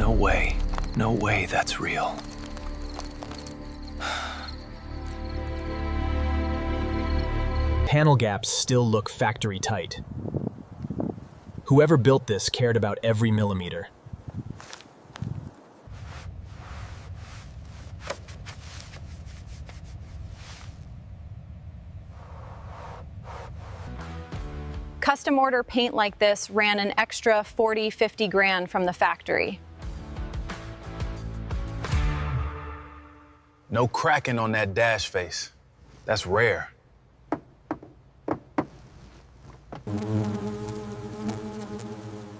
No way. No way that's real. Panel gaps still look factory tight. Whoever built this cared about every millimeter. Custom order paint like this ran an extra 40, 50 grand from the factory. No cracking on that dash face. That's rare.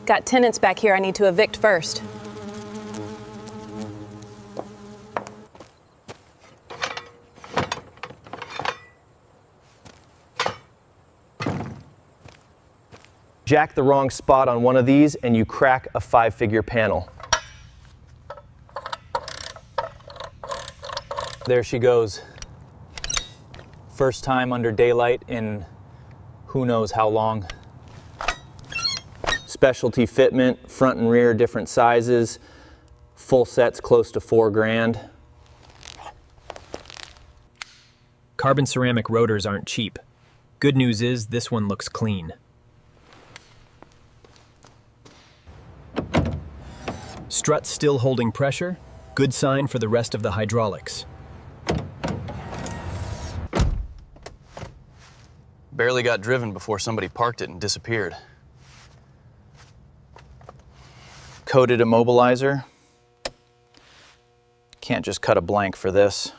Got tenants back here I need to evict first. Jack the wrong spot on one of these and you crack a 5-figure panel. There she goes. First time under daylight in who knows how long. Specialty fitment, front and rear, different sizes. Full sets close to $4 grand. Carbon ceramic rotors aren't cheap. Good news is this one looks clean. Strut still holding pressure. Good sign for the rest of the hydraulics. Barely got driven before somebody parked it and disappeared. Coated immobilizer. Can't just cut a blank for this.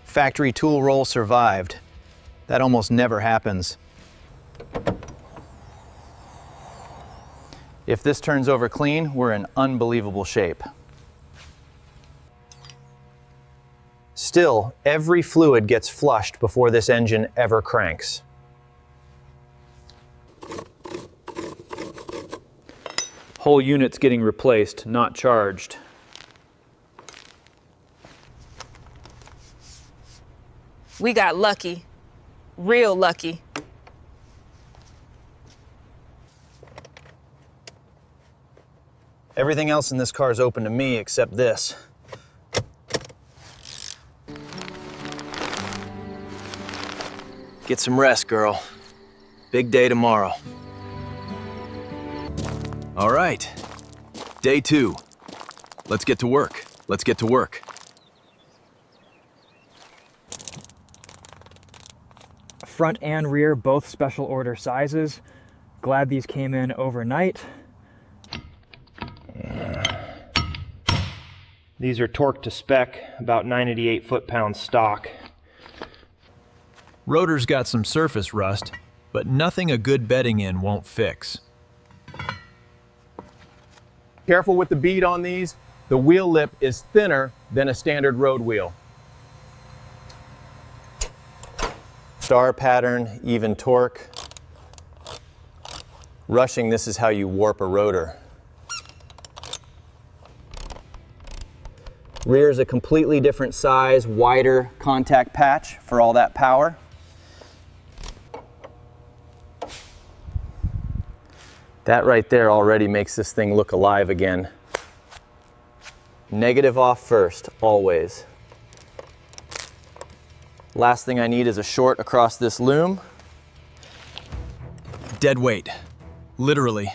Factory tool roll survived. That almost never happens. If this turns over clean, we're in unbelievable shape. Still, every fluid gets flushed before this engine ever cranks. Whole unit's getting replaced, not charged. We got lucky. Real lucky. Everything else in this car is open to me except this. Get some rest, girl. Big day tomorrow. All right. Day 2. Let's get to work. Let's get to work. Front and rear, both special order sizes. Glad these came in overnight. These are torqued to spec, about 988 foot-pound stock. Rotor's got some surface rust, but nothing a good bedding in won't fix. Careful with the bead on these. The wheel lip is thinner than a standard road wheel. Star pattern, even torque. Rushing, this is how you warp a rotor. Rear is a completely different size, wider contact patch for all that power. That right there already makes this thing look alive again. Negative off first, always. Last thing I need is a short across this loom. Dead weight. Literally.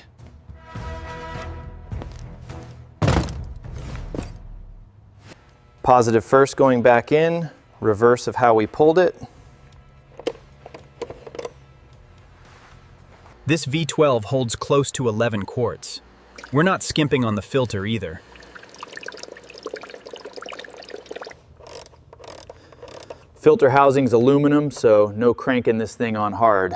Positive first going back in, reverse of how we pulled it. This V12 holds close to 11 quarts. We're not skimping on the filter either. Filter housing's aluminum, so no cranking this thing on hard.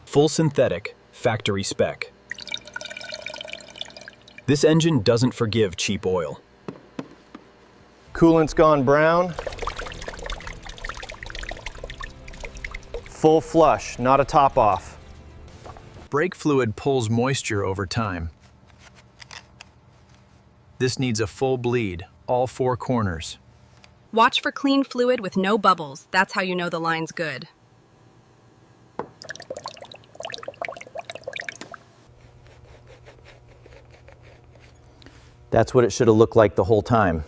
Full synthetic, factory spec. This engine doesn't forgive cheap oil. Coolant's gone brown. Full flush, not a top off. Brake fluid pulls moisture over time. This needs a full bleed, all 4 corners. Watch for clean fluid with no bubbles. That's how you know the line's good. That's what it should have looked like the whole time.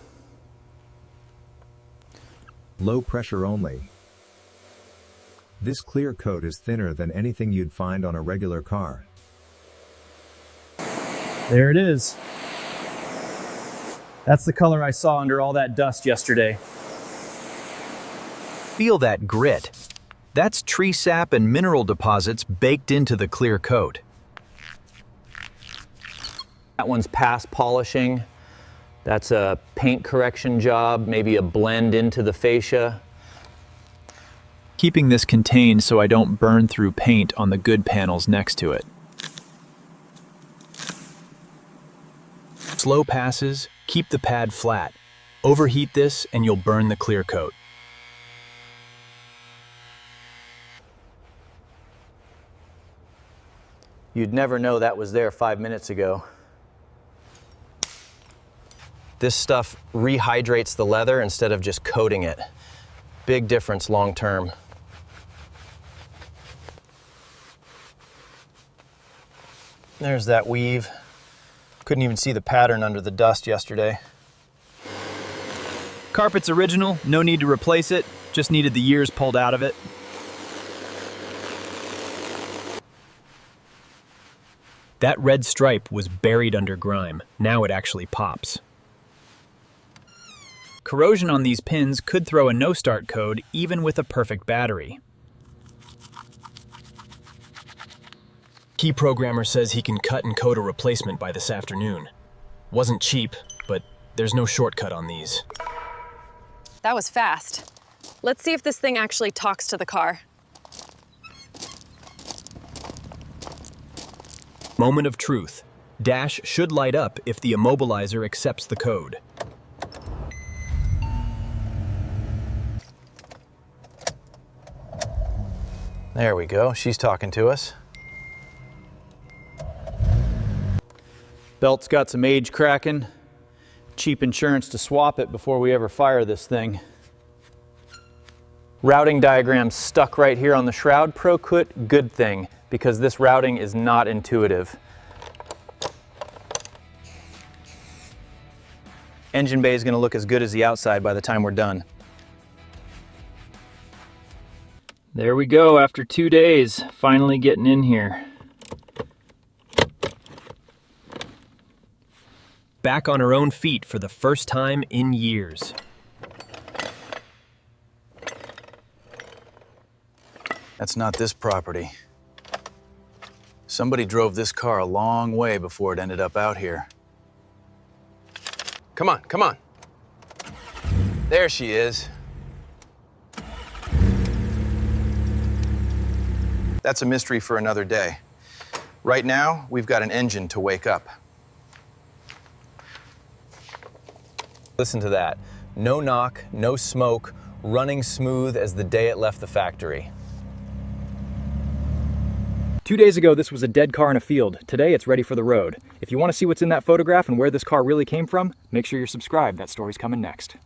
Low pressure only. This clear coat is thinner than anything you'd find on a regular car. There it is. That's the color I saw under all that dust yesterday. Feel that grit. That's tree sap and mineral deposits baked into the clear coat. That one's past polishing. That's a paint correction job, maybe a blend into the fascia. Keeping this contained so I don't burn through paint on the good panels next to it. Slow passes, keep the pad flat. Overheat this and you'll burn the clear coat. You'd never know that was there 5 minutes ago. This stuff rehydrates the leather instead of just coating it. Big difference long term. There's that weave. Couldn't even see the pattern under the dust yesterday. Carpet's original, no need to replace it, just needed the years pulled out of it. That red stripe was buried under grime. Now it actually pops. Corrosion on these pins could throw a no-start code even with a perfect battery. Key programmer says he can cut and code a replacement by this afternoon. Wasn't cheap, but there's no shortcut on these. That was fast. Let's see if this thing actually talks to the car. Moment of truth. Dash should light up if the immobilizer accepts the code. There we go, she's talking to us. Belt's got some age cracking. Cheap insurance to swap it before we ever fire this thing. Routing diagram stuck right here on the shroud. Pro-Kut, good thing, because this routing is not intuitive. Engine bay is going to look as good as the outside by the time we're done. There we go, after 2 days, finally getting in here. Back on her own feet for the first time in years. That's not this property. Somebody drove this car a long way before it ended up out here. Come on, come on. There she is. That's a mystery for another day. Right now, we've got an engine to wake up. Listen to that. No knock, no smoke, running smooth as the day it left the factory. 2 days ago, this was a dead car in a field. Today, it's ready for the road. If you want to see what's in that photograph and where this car really came from, make sure you're subscribed. That story's coming next.